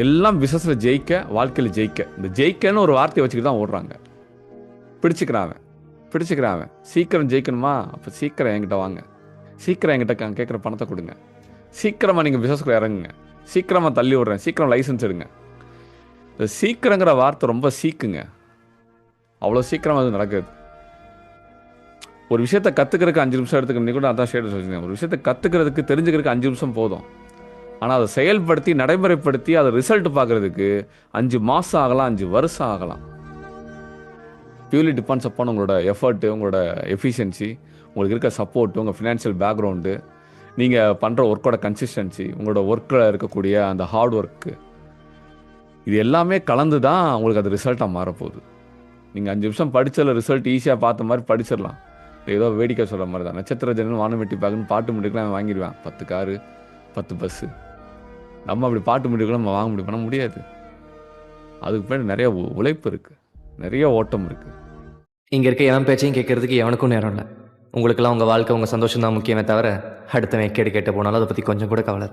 எல்லாம் பிஸ்னஸில் ஜெயிக்க, வாழ்க்கையில் ஜெயிக்க. இந்த ஜெயிக்கன்னு ஒரு வார்த்தையை வச்சுக்கிட்டு தான் ஓடுறாங்க. பிடிச்சிக்கிறான். சீக்கிரம் ஜெயிக்கணுமா? அப்போ சீக்கிரம் என்கிட்ட வாங்க, சீக்கிரம் என்கிட்ட கேட்குற பணத்தை கொடுங்க, சீக்கிரமாக நீங்கள் பிஸ்னஸ்குள்ளே இறங்குங்க, சீக்கிரமாக தள்ளி விட்றேன், சீக்கிரம் லைசன்ஸ் எடுங்க. இந்த சீக்கிரங்கிற வார்த்தை ரொம்ப சீக்குங்க. அவ்வளோ சீக்கிரம் அது நடக்குது. ஒரு விஷயத்தை கற்றுக்கிறதுக்கு 5 நிமிஷம் எடுத்துக்கணும். கூட அதான் ஷேர் வச்சுக்கோங்க. ஒரு விஷயத்தை கற்றுக்கிறதுக்கு, தெரிஞ்சுக்கிறதுக்கு 5 நிமிஷம் போதும். ஆனால் அதை செயல்படுத்தி, நடைமுறைப்படுத்தி, அதை ரிசல்ட் பார்க்குறதுக்கு 5 மாதம் ஆகலாம், 5 வருஷம் ஆகலாம். பியூர்லி டிபெண்ட்ஸ் அப்பான் உங்களோட எஃபர்ட்டு, உங்களோட எஃபிஷியன்சி, உங்களுக்கு இருக்க சப்போர்ட்டு, உங்கள் ஃபினான்ஷியல் பேக்ரவுண்டு, நீங்கள் பண்ணுற ஒர்க்கோட கன்சிஸ்டன்சி, உங்களோட ஒர்க்கில் இருக்கக்கூடிய அந்த ஹார்ட் ஒர்க்கு, இது எல்லாமே கலந்து தான் உங்களுக்கு அது ரிசல்ட்டாக மாறப்போகுது. நீங்கள் 5 நிமிஷம் படித்ததில் ரிசல்ட் ஈஸியாக பார்த்த மாதிரி படிச்சிடலாம். ஏதோ வேடிக்கை சொல்கிற மாதிரி தான். நட்சத்திர ஜனன் வானம் வெட்டி பார்க்கணுன்னு பாட்டு முடிக்கலாம் வாங்கிடுவேன். 10 காரு 10 பஸ்ஸு. நம்ம அப்படி பாட்டு முடிக்கலாம் நம்ம வாங்க முடியும், பண்ண முடியாது. அதுக்கு பின்னாடி நிறைய உழைப்பு இருக்குது, நிறைய ஓட்டம் இருக்குது. இங்கே இருக்க எவன் பேச்சையும் கேட்கறதுக்கு எவனுக்கும் நேரம் இல்லை. உங்களுக்கெல்லாம் உங்கள் வாழ்க்கை, உங்கள் சந்தோஷம் தான் முக்கியமே தவிர அடுத்தவன் கேட்டு போனாலும் அதை பற்றி கொஞ்சம் கூட கவலை.